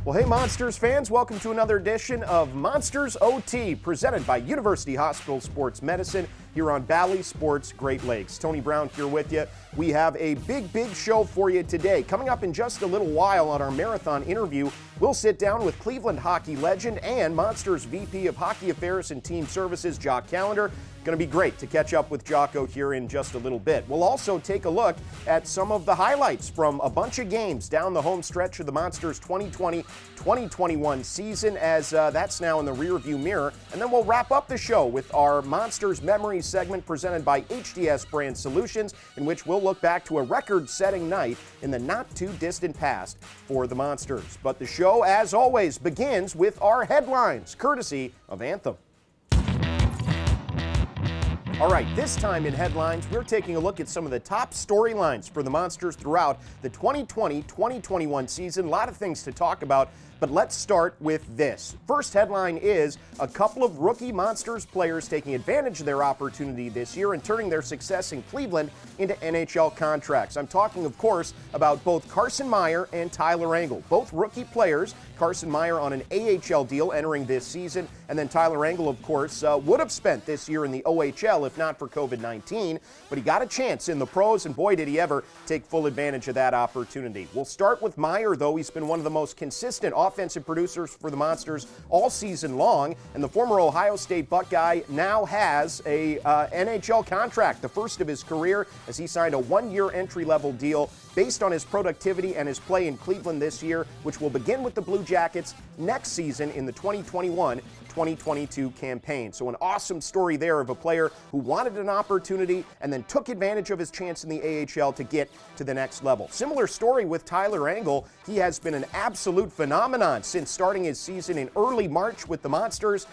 Well, hey, Monsters fans, welcome to another edition of Monsters OT, presented by University Hospital Sports Medicine here on Valley Sports Great Lakes. Tony Brown here with you. We have a big show for you today. Coming up in just a little while on our marathon interview, we'll sit down with Cleveland hockey legend and Monsters VP of Hockey Affairs and Team Services, Jock Callander. Going to be great to catch up with Jocko here in just a little bit. We'll also take a look at some of the highlights from a bunch of games down the home stretch of the Monsters 2020-2021 season, as that's now in the rearview mirror. And then we'll wrap up the show with our Monsters Memories segment presented by HDS Brand Solutions, in which we'll look back to a record-setting night in the not-too-distant past for the Monsters. But the show, as always, begins with our headlines, courtesy of Anthem. All right, this time in headlines, we're taking a look at some of the top storylines for the Monsters throughout the 2020-2021 season. A lot of things to talk about, but let's start with this. First headline is a couple of rookie Monsters players taking advantage of their opportunity this year and turning their success in Cleveland into NHL contracts. I'm talking, of course, about both Carson Meyer and Tyler Angle, both rookie players. Carson Meyer on an AHL deal entering this season, and then Tyler Angle, of course, would have spent this year in the OHL if not for COVID-19, but he got a chance in the pros, and boy, did he ever take full advantage of that opportunity. We'll start with Meyer, though. He's been one of the most consistent offensive producers for the Monsters all season long, and the former Ohio State Buckeye now has a NHL contract, the first of his career, as he signed a one-year entry-level deal based on his productivity and his play in Cleveland this year, which will begin with the Blue Jackets next season in the 2021-2022 campaign. So an awesome story there of a player who wanted an opportunity and then took advantage of his chance in the AHL to get to the next level. Similar story with Tyler Angle. He has been an absolute phenomenon since starting his season in early March with the Monsters.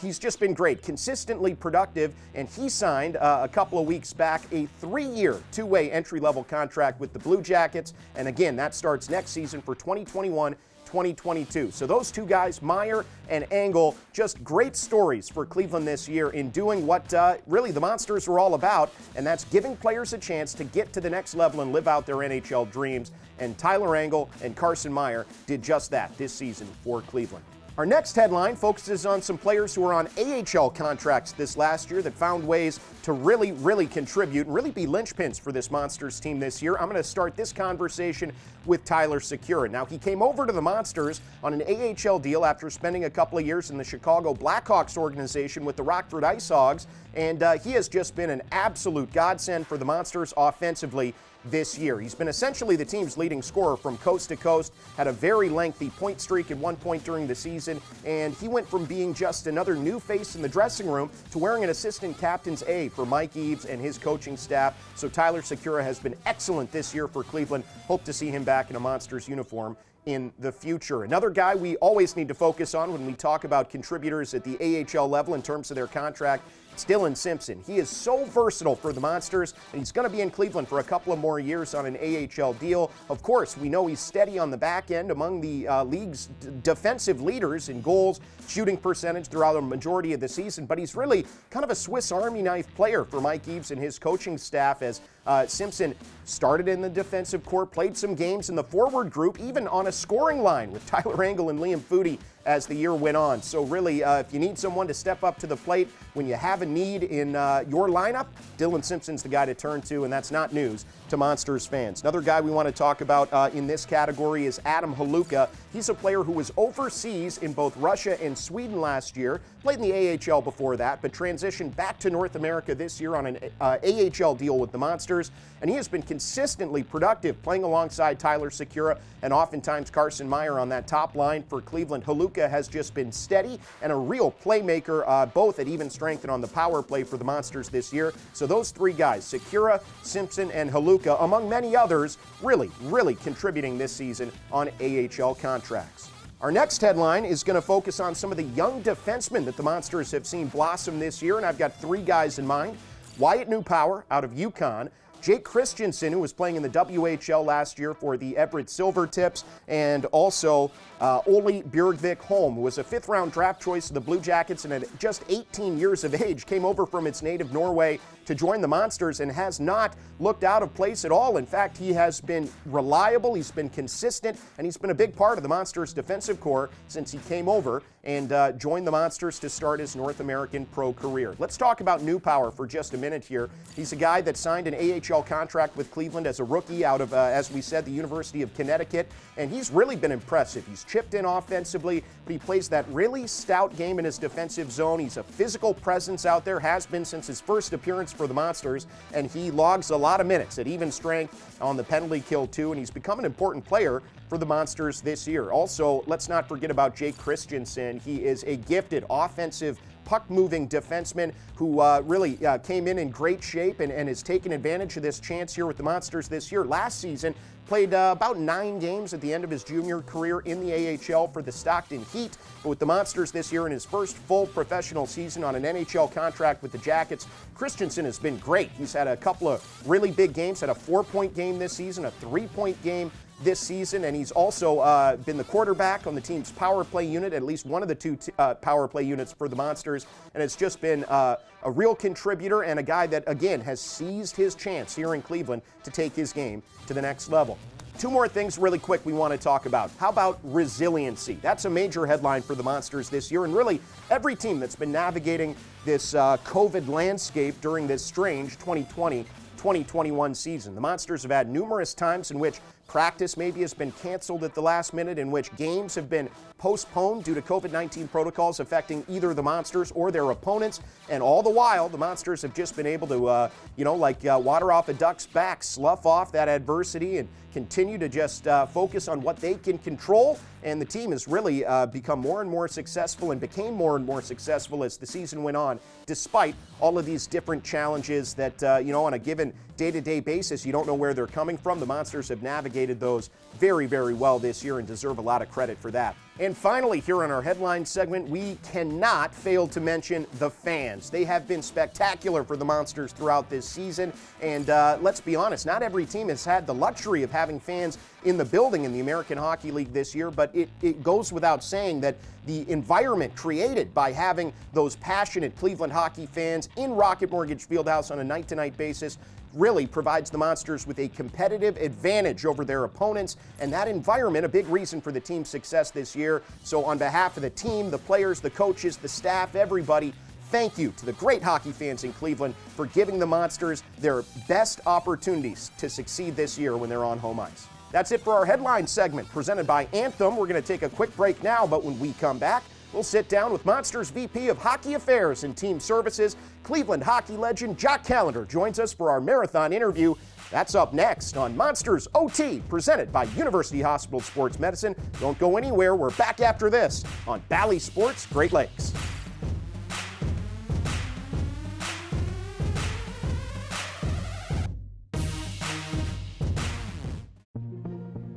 He's just been great, consistently productive, and he signed a couple of weeks back a 3-year, two-way entry-level contract with the Blue Jackets, and again, that starts next season for 2021-2022. So those two guys, Meyer and Angle, just great stories for Cleveland this year in doing what really the Monsters are all about, and that's giving players a chance to get to the next level and live out their NHL dreams. And Tyler Angle and Carson Meyer did just that this season for Cleveland. Our next headline focuses on some players who are on AHL contracts this last year that found ways to really contribute and really be linchpins for this Monsters team this year. I'm going to start this conversation with Tyler Secura. Now, he came over to the Monsters on an AHL deal after spending a couple of years in the Chicago Blackhawks organization with the Rockford Ice Hogs, and he has just been an absolute godsend for the Monsters offensively this year. He's been essentially the team's leading scorer from coast to coast, had a very lengthy point streak at one point during the season, and he went from being just another new face in the dressing room to wearing an assistant captain's A for Mike Eves and his coaching staff. So Tyler Secura has been excellent this year for Cleveland. Hope to see him back in a Monsters uniform in the future. Another guy we always need to focus on when we talk about contributors at the AHL level in terms of their contract, it's Dylan Simpson. He is so versatile for the Monsters, and he's going to be in Cleveland for a couple of more years on an AHL deal. Of course, we know he's steady on the back end among the league's defensive leaders in goals, shooting percentage throughout the majority of the season, but he's really kind of a Swiss Army knife player for Mike Eves and his coaching staff, as Simpson started in the defensive corps, played some games in the forward group, even on a scoring line with Tyler Angle and Liam Foudy as the year went on. So really, if you need someone to step up to the plate when you have a need in your lineup, Dylan Simpson's the guy to turn to, and that's not news to Monsters fans. Another guy we want to talk about in this category is Adam Haluka. He's a player who was overseas in both Russia and Sweden last year, played in the AHL before that, but transitioned back to North America this year on an AHL deal with the Monsters, and he has been consistently productive, playing alongside Tyler Secura and oftentimes Carson Meyer on that top line for Cleveland. Haluka has just been steady and a real playmaker, both at even strength and on the power play for the Monsters this year. So those three guys, Secura, Simpson, and Haluka, among many others, really contributing this season on AHL contracts. Our next headline is going to focus on some of the young defensemen that the Monsters have seen blossom this year, and I've got three guys in mind. Wyatt Newpower out of UConn, Jake Christensen, who was playing in the WHL last year for the Everett Silvertips, and also Ole Bjørgvik Holm, who was a fifth-round draft choice of the Blue Jackets and at just 18 years of age came over from its native Norway to join the Monsters and has not looked out of place at all. In fact, he has been reliable, he's been consistent, and he's been a big part of the Monsters defensive corps since he came over and joined the Monsters to start his North American pro career. Let's talk about New Power for just a minute here. He's a guy that signed an AHL contract with Cleveland as a rookie out of, as we said, the University of Connecticut, and he's really been impressive. He's chipped in offensively, but he plays that really stout game in his defensive zone. He's a physical presence out there, has been since his first appearance for the Monsters, and he logs a lot of minutes at even strength on the penalty kill too, and he's become an important player for the Monsters this year. Also, let's not forget about Jake Christensen. He is a gifted offensive puck-moving defenseman who really came in great shape and has taken advantage of this chance here with the Monsters this year. Last season, played about 9 games at the end of his junior career in the AHL for the Stockton Heat. But with the Monsters this year in his first full professional season on an NHL contract with the Jackets, Christensen has been great. He's had a couple of really big games, had a 4-point game this season, a 3-point game this season, and he's also been the quarterback on the team's power play unit, at least one of the 2 power play units for the Monsters, and it's just been a real contributor and a guy that, again, has seized his chance here in Cleveland to take his game to the next level. 2 more things really quick we want to talk about. How about resiliency? That's a major headline for the Monsters this year, and really every team that's been navigating this COVID landscape during this strange 2020-2021 season. The Monsters have had numerous times in which practice maybe has been canceled at the last minute, in which games have been postponed due to COVID-19 protocols affecting either the Monsters or their opponents. And all the while, the Monsters have just been able to, like water off a duck's back, slough off that adversity and continue to just focus on what they can control. And the team has really become more and more successful and became more and more successful as the season went on, despite all of these different challenges that, on a given day-to-day basis, you don't know where they're coming from. The Monsters have navigated those very, very well this year and deserve a lot of credit for that. And finally, here on our headline segment, we cannot fail to mention the fans. They have been spectacular for the Monsters throughout this season. And let's be honest, not every team has had the luxury of having fans in the building in the American Hockey League this year, but it goes without saying that the environment created by having those passionate Cleveland hockey fans in Rocket Mortgage Fieldhouse on a night-to-night basis really provides the Monsters with a competitive advantage over their opponents, and that environment a big reason for the team's success this year. So on behalf of the team, the players, the coaches, the staff, everybody, thank you to the great hockey fans in Cleveland for giving the Monsters their best opportunities to succeed this year when they're on home ice. That's it for our headline segment presented by Anthem. We're going to take a quick break now, but when we come back, we'll sit down with Monsters VP of Hockey Affairs and Team Services, Cleveland hockey legend Jock Callander joins us for our marathon interview. That's up next on Monsters OT, presented by University Hospital Sports Medicine. Don't go anywhere. We're back after this on Bally Sports Great Lakes.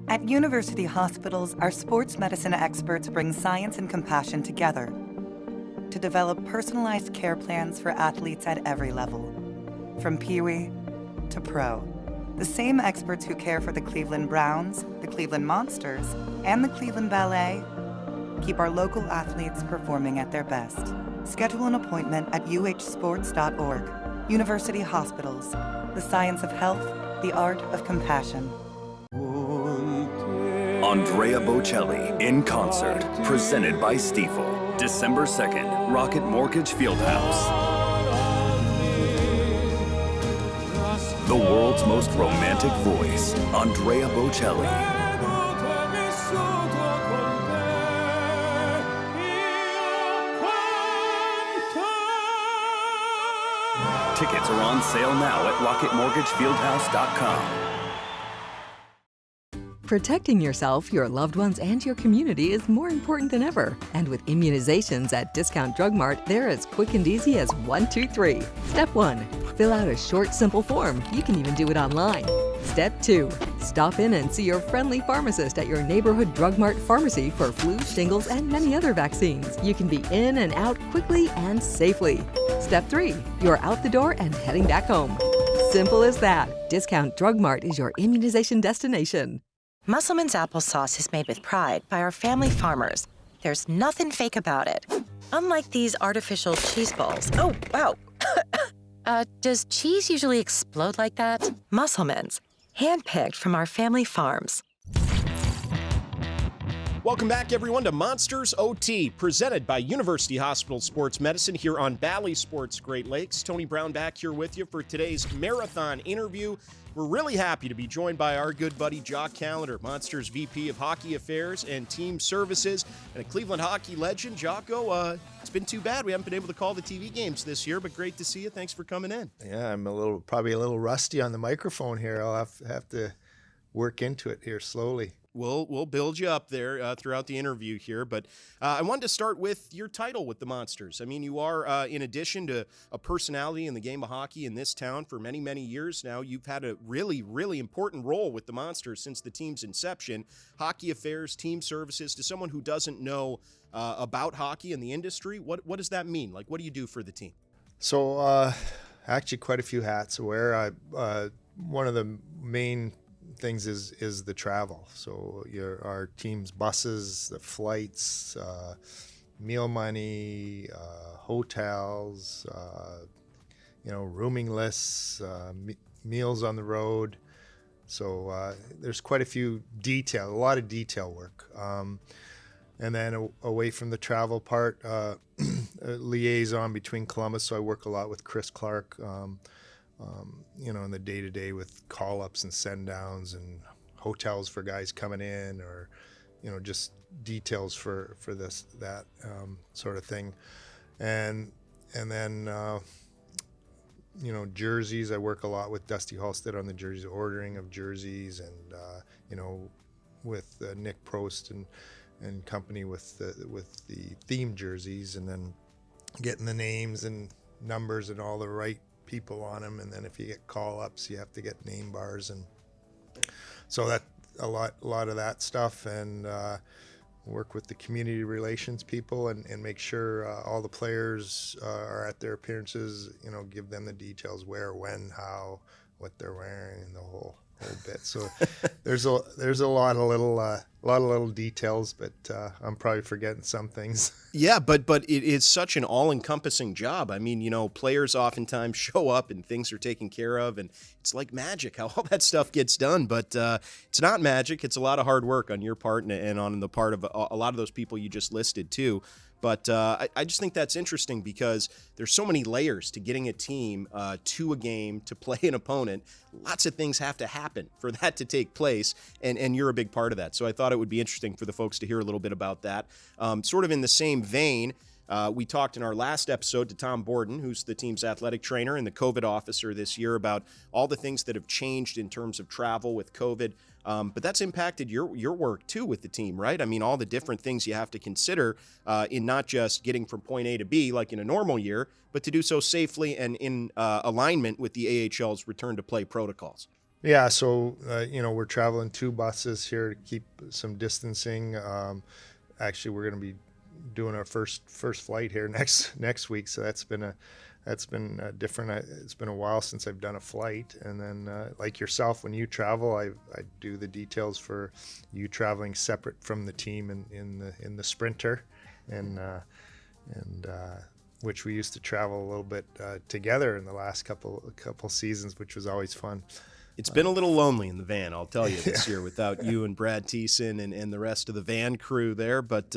At university hospitals, our sports medicine experts bring science and compassion together to develop personalized care plans for athletes at every level, from Pee-wee to pro. The same experts who care for the Cleveland Browns, the Cleveland Monsters, and the Cleveland Ballet keep our local athletes performing at their best. Schedule an appointment at uhsports.org. University Hospitals, the science of health, the art of compassion. Andrea Bocelli in concert, presented by Stiefel. December 2nd, Rocket Mortgage Fieldhouse. The world's most romantic voice, Andrea Bocelli. Tickets are on sale now at rocketmortgagefieldhouse.com. Protecting yourself, your loved ones, and your community is more important than ever. And with immunizations at Discount Drug Mart, they're as quick and easy as 1, 2, 3. Step 1, fill out a short, simple form. You can even do it online. Step 2, stop in and see your friendly pharmacist at your neighborhood Drug Mart pharmacy for flu, shingles, and many other vaccines. You can be in and out quickly and safely. Step 3, you're out the door and heading back home. Simple as that. Discount Drug Mart is your immunization destination. Musselman's applesauce is made with pride by our family farmers. There's nothing fake about it. Unlike these artificial cheese balls. Oh, wow. Does cheese usually explode like that? Muscleman's, handpicked from our family farms. Welcome back, everyone, to Monsters OT, presented by University Hospital Sports Medicine here on Valley Sports Great Lakes. Tony Brown back here with you for today's marathon interview. We're really happy to be joined by our good buddy Jock Callander, Monsters VP of Hockey Affairs and Team Services, and a Cleveland hockey legend. Jocko, it's been too bad we haven't been able to call the TV games this year, but great to see you. Thanks for coming in. Yeah, I'm probably a little rusty on the microphone here. I'll have to work into it here slowly. We'll build you up there throughout the interview here, but I wanted to start with your title with the Monsters. I mean, you are, in addition to a personality in the game of hockey in this town for many, many years now, you've had a really, really important role with the Monsters since the team's inception. Hockey Affairs, Team Services. To someone who doesn't know about hockey and the industry, what does that mean? Like, what do you do for the team? So, actually, quite a few hats to wear. One of the main things is the travel. So our team's buses, the flights, meal money, hotels, rooming lists, meals on the road. So there's quite a lot of detail work. And then away from the travel part, a liaison between Columbus. So I work a lot with Chris Clark, in the day-to-day with call-ups and send-downs and hotels for guys coming in, or, just details for that sort of thing. And then, jerseys. I work a lot with Dusty Halstead on the jerseys, ordering of jerseys, and, with Nick Prost and company with the theme jerseys, and then getting the names and numbers and all the right people on them. And then if you get call-ups, you have to get name bars, and so that a lot of that stuff. And work with the community relations people and make sure all the players are at their appearances, give them the details, where, when, how, what they're wearing, and the whole bit. So there's a lot of little details, but I'm probably forgetting some things. Yeah, but it is such an all-encompassing job. I mean, players oftentimes show up and things are taken care of, and it's like magic how all that stuff gets done. But it's not magic. It's a lot of hard work on your part and on the part of a lot of those people you just listed too. But I just think that's interesting because there's so many layers to getting a team to a game to play an opponent. Lots of things have to happen for that to take place, and you're a big part of that. So I thought it would be interesting for the folks to hear a little bit about that. Sort of in the same vein, we talked in our last episode to Tom Borden, who's the team's athletic trainer and the COVID officer this year, about all the things that have changed in terms of travel with COVID. But that's impacted your work too with the team, right? I mean, all the different things you have to consider in not just getting from point A to B like in a normal year, but to do so safely and in alignment with the AHL's return to play protocols. Yeah, so we're traveling 2 buses here to keep some distancing. Actually, we're going to be doing our first flight here next week, so that's been different. It's been a while since I've done a flight. And then like yourself, when you travel, I do the details for you traveling separate from the team in the Sprinter, and which we used to travel a little bit together in the last couple seasons, which was always fun. It's been a little lonely in the van, I'll tell you, this year without you and Brad Thiessen and the rest of the van crew there. But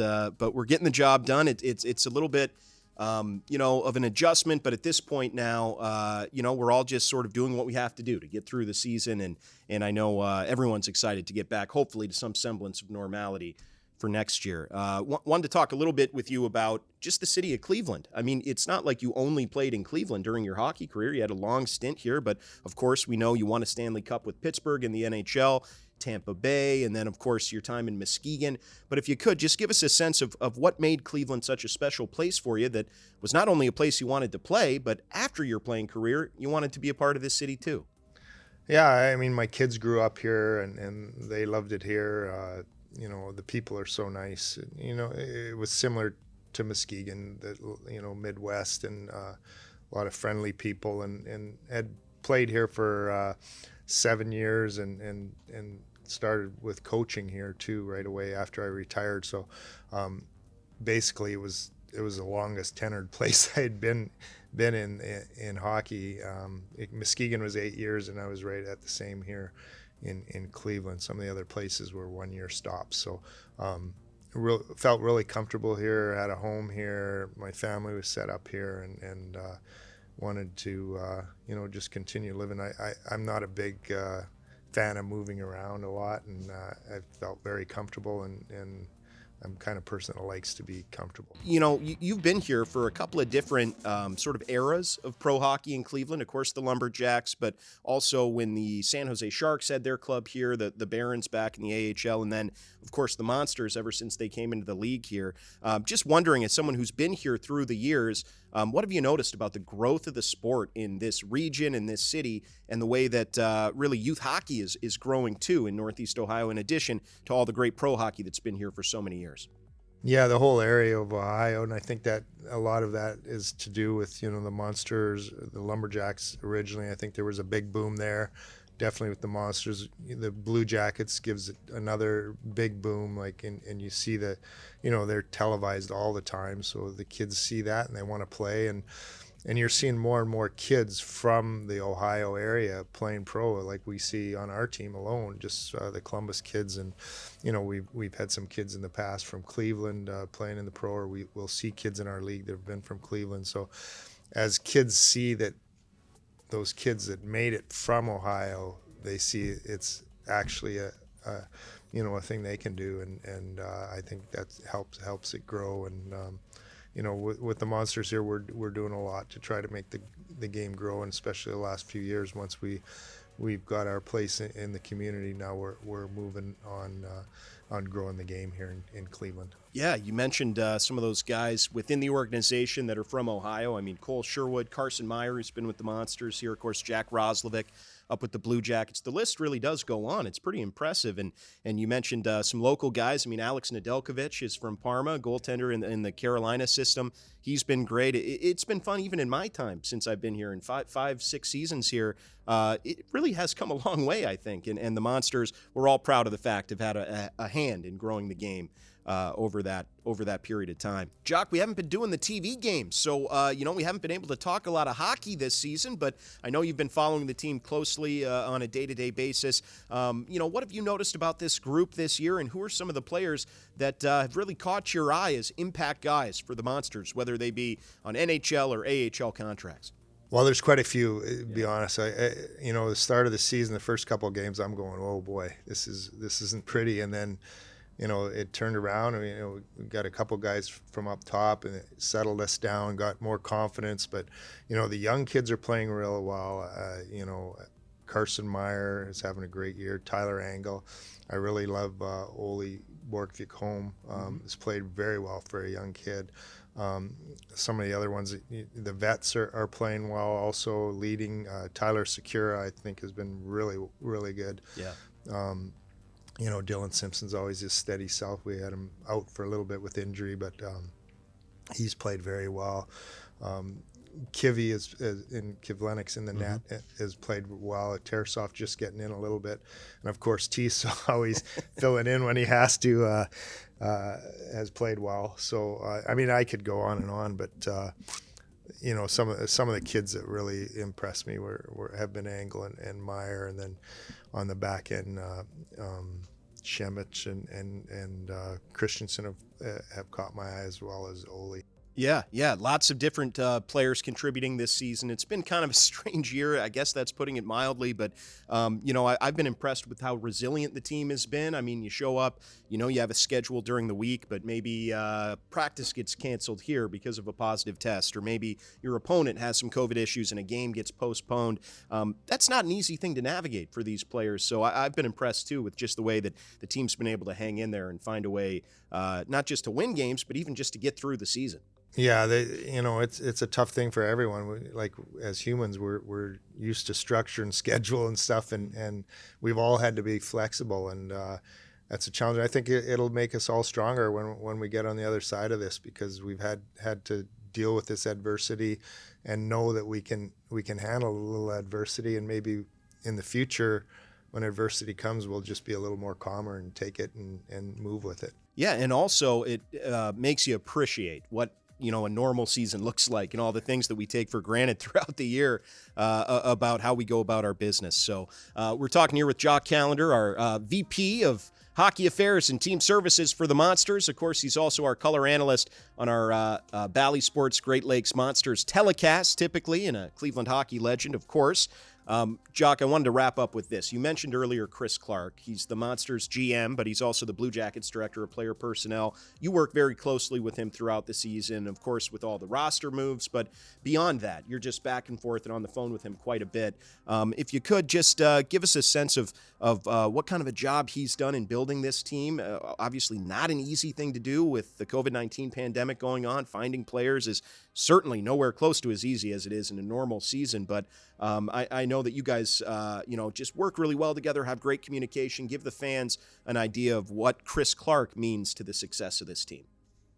we're getting the job done. It's a little bit, of an adjustment. But at this point now, we're all just sort of doing what we have to do to get through the season. And I know everyone's excited to get back, hopefully, to some semblance of normality for next year. Wanted to talk a little bit with you about just the city of Cleveland. I mean, it's not like you only played in Cleveland during your hockey career. You had a long stint here, but of course we know you won a Stanley Cup with Pittsburgh in the NHL, Tampa Bay, and then of course your time in Muskegon. But if you could, just give us a sense of what made Cleveland such a special place for you, that was not only a place you wanted to play, but after your playing career, you wanted to be a part of this city too. Yeah, I mean, my kids grew up here and they loved it here. The people are so nice. It was similar to Muskegon, Midwest, and a lot of friendly people, and had played here for 7 years and started with coaching here too right away after I retired. So basically it was the longest tenured place I had been been in hockey. Muskegon was 8 years, and I was right at the same here in Cleveland. Some of the other places were 1 year stops. So felt really comfortable here, had a home here. My family was set up here, and wanted to just continue living. I'm not a big fan of moving around a lot, and I felt very comfortable, and I'm the kind of person that likes to be comfortable. You know, you've been here for a couple of different sort of eras of pro hockey in Cleveland. Of course, the Lumberjacks, but also when the San Jose Sharks had their club here, the Barons back in the AHL, and then, of course, the Monsters ever since they came into the league here. Just wondering, as someone who's been here through the years, what have you noticed about the growth of the sport in this region, in this city, and the way that really youth hockey is growing too in Northeast Ohio, in addition to all the great pro hockey that's been here for so many years? Yeah, the whole area of Ohio, and I think that a lot of that is to do with, the Monsters, the Lumberjacks originally. I think there was a big boom there, definitely with the Monsters. The Blue Jackets gives it another big boom, and you see that, they're televised all the time, so the kids see that and they want to play, and you're seeing more and more kids from the Ohio area playing pro, like we see on our team alone, just the Columbus kids. And, we've had some kids in the past from Cleveland playing in the pro, or we'll see kids in our league that have been from Cleveland. So as kids see that those kids that made it from Ohio, they see it's actually a thing they can do. And I think that helps it grow. And, with the Monsters here, we're doing a lot to try to make the game grow, and especially the last few years, once we've got our place in the community, now we're moving on growing the game here in Cleveland. Yeah, you mentioned some of those guys within the organization that are from Ohio. I mean, Cole Sherwood, Carson Meyer, who's been with the Monsters here, of course, Jack Roslovic up with the Blue Jackets. The list really does go on. It's pretty impressive. And you mentioned some local guys. I mean, Alex Nedeljkovic is from Parma, goaltender in the Carolina system. He's been great. It's been fun even in my time since I've been here in 5-6 seasons here. It really has come a long way, I think. And the Monsters, we're all proud of the fact have had a hand in growing the game over that period of time. Jock, we haven't been doing the TV games, so we haven't been able to talk a lot of hockey this season, but I know you've been following the team closely on a day-to-day basis. What have you noticed about this group this year, and who are some of the players that have really caught your eye as impact guys for the Monsters, whether they be on NHL or AHL contracts? Well, there's quite a few, to be honest. The start of the season, the first couple of games, I'm going, oh boy, this isn't pretty, and then it turned around, and, we got a couple guys from up top, and it settled us down, got more confidence. But, the young kids are playing real well. Carson Meyer is having a great year. Tyler Angle. I really love Ole Borkvik-Holm. Has played very well for a young kid. Some of the other ones, the vets are playing well, also leading. Tyler Secura, I think, has been really, really good. Yeah. Dylan Simpson's always his steady self. We had him out for a little bit with injury, but he's played very well. Kivy Kivlenix in the net has played well. Tarasov just getting in a little bit, and of course Tease always filling in when he has to. Has played well. So I could go on and on, but some of the kids that really impressed me have been Angle and Meyer, and then on the back end, Shemich and Christensen have caught my eye, as well as Ole. Yeah, lots of different players contributing this season. It's been kind of a strange year. I guess that's putting it mildly, but, I've been impressed with how resilient the team has been. I mean, you show up, you have a schedule during the week, but maybe practice gets canceled here because of a positive test, or maybe your opponent has some COVID issues and a game gets postponed. That's not an easy thing to navigate for these players, so I've been impressed, too, with just the way that the team's been able to hang in there and find a way not just to win games, but even just to get through the season. Yeah, it's a tough thing for everyone. Like, as humans, we're used to structure and schedule and stuff, and we've all had to be flexible, and that's a challenge. I think it'll make us all stronger when we get on the other side of this, because we've had to deal with this adversity and know that we can handle a little adversity, and maybe in the future, when adversity comes, we'll just be a little more calmer and take it and move with it. Yeah, and also it makes you appreciate what a normal season looks like and all the things that we take for granted throughout the year about how we go about our business. So we're talking here with Jock Callander, our VP of Hockey Affairs and Team Services for the Monsters. Of course, he's also our color analyst on our Bally Sports Great Lakes Monsters telecast, typically, and a Cleveland hockey legend, of course. Jock, I wanted to wrap up with this. You mentioned earlier Chris Clark. He's the Monsters GM, but he's also the Blue Jackets Director of Player Personnel. You work very closely with him throughout the season, of course, with all the roster moves, but beyond that, you're just back and forth and on the phone with him quite a bit. If you could just give us a sense of what kind of a job he's done in building this team. Obviously not an easy thing to do with the COVID-19 pandemic going on. Finding players is certainly nowhere close to as easy as it is in a normal season, but I know that you guys, just work really well together, have great communication, give the fans an idea of what Chris Clark means to the success of this team.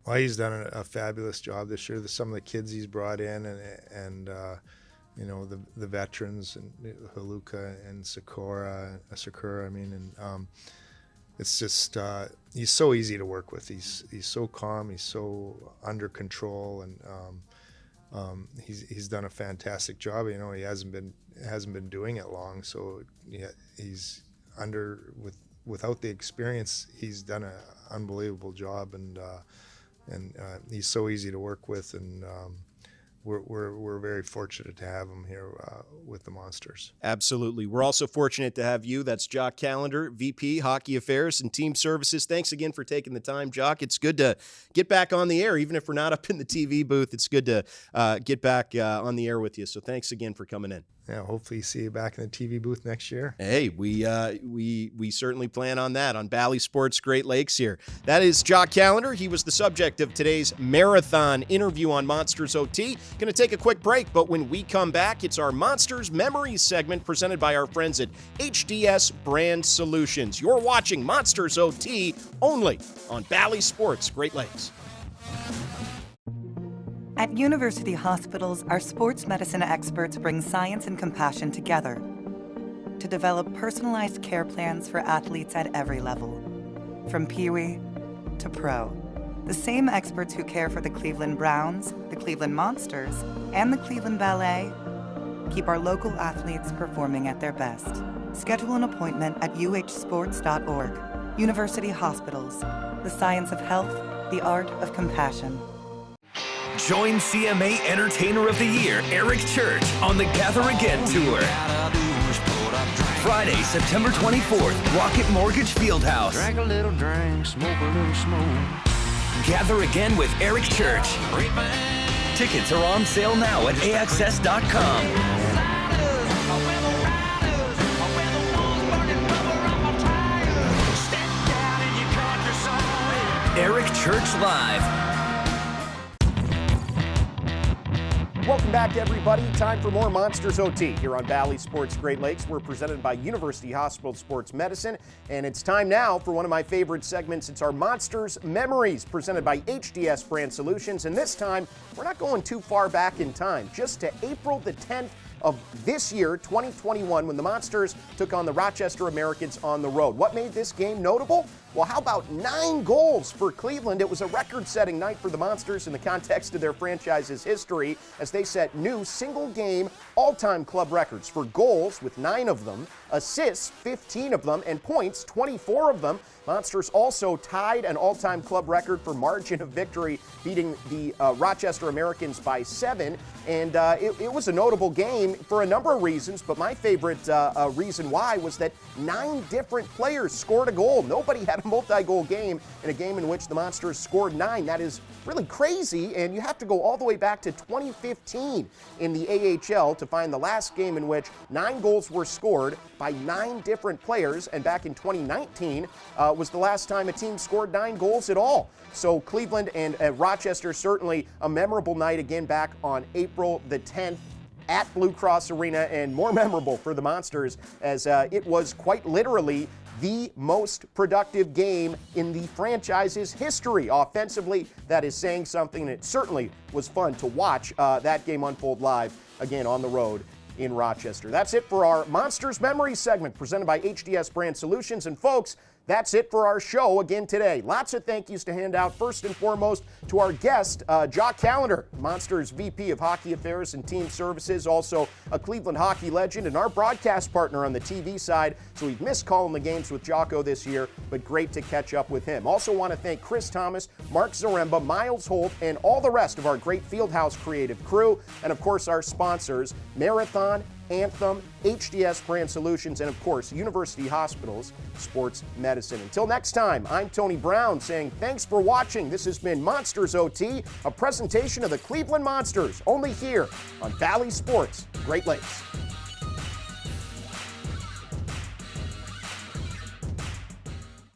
Well, he's done a fabulous job this year. Some of the kids he's brought in and the veterans and Haluka and Sakura, it's just he's so easy to work with. He's so calm. He's so under control, and he's done a fantastic job. He hasn't been doing it long, so he's without the experience, he's done an unbelievable job, and he's so easy to work with, and we're very fortunate to have him here with the Monsters. Absolutely. We're also fortunate to have you. That's Jock Callander, VP, Hockey Affairs and Team Services. Thanks again for taking the time, Jock. It's good to get back on the air, even if we're not up in the TV booth. It's good to get back on the air with you. So thanks again for coming in. Yeah, hopefully see you back in the TV booth next year. Hey, we certainly plan on that on Bally Sports Great Lakes here. That is Jock Callander. He was the subject of today's marathon interview on Monsters OT. Going to take a quick break, but when we come back, it's our Monsters Memories segment presented by our friends at HDS Brand Solutions. You're watching Monsters OT only on Bally Sports Great Lakes. At university hospitals, our sports medicine experts bring science and compassion together to develop personalized care plans for athletes at every level, from Pee-wee to pro. The same experts who care for the Cleveland Browns, the Cleveland Monsters, and the Cleveland Ballet keep our local athletes performing at their best. Schedule an appointment at uhsports.org. University Hospitals, the science of health, the art of compassion. Join CMA Entertainer of the Year, Eric Church, on the Gather Again Tour. Friday, September 24th, Rocket Mortgage Fieldhouse. Drink a little drink, smoke a little smoke. Gather Again with Eric Church. Tickets are on sale now at AXS.com. Eric Church Live. Welcome back, everybody. Time for more Monsters OT here on Bally Sports Great Lakes. We're presented by University Hospital Sports Medicine, and it's time now for one of my favorite segments. It's our Monsters Memories, presented by HDS Brand Solutions, and this time we're not going too far back in time, just to April the 10th of this year, 2021, when the Monsters took on the Rochester Americans on the road. What made this game notable? Well, how about 9 goals for Cleveland? It was a record-setting night for the Monsters in the context of their franchise's history, as they set new single-game all-time club records for goals with 9 of them, assists, 15 of them, and points, 24 of them. Monsters also tied an all-time club record for margin of victory, beating the Rochester Americans by 7. And it was a notable game for a number of reasons, but my favorite reason why was that 9 different players scored a goal. Nobody had a multi-goal game in a game in which the Monsters scored 9. That is really crazy, and you have to go all the way back to 2015 in the AHL to find the last game in which 9 goals were scored by 9 different players, and back in 2019 was the last time a team scored 9 goals at all. So Cleveland and Rochester, certainly a memorable night again back on April the 10th at Blue Cross Arena, and more memorable for the Monsters as it was quite literally the most productive game in the franchise's history. Offensively, that is saying something, and it certainly was fun to watch that game unfold live again on the road in Rochester. That's it for our Monsters Memories segment presented by HDS Brand Solutions. And folks, that's it for our show again today. Lots of thank yous to hand out. First and foremost to our guest, Jock Callander, Monsters VP of Hockey Affairs and Team Services, also a Cleveland hockey legend and our broadcast partner on the TV side. So we've missed calling the games with Jocko this year, but great to catch up with him. Also want to thank Chris Thomas, Mark Zaremba, Miles Holt, and all the rest of our great Fieldhouse creative crew. And of course, our sponsors, Marathon, Anthem, HDS Brand Solutions, and of course, University Hospitals Sports Medicine. Until next time, I'm Tony Brown saying thanks for watching. This has been Monsters OT, a presentation of the Cleveland Monsters, only here on Valley Sports, Great Lakes.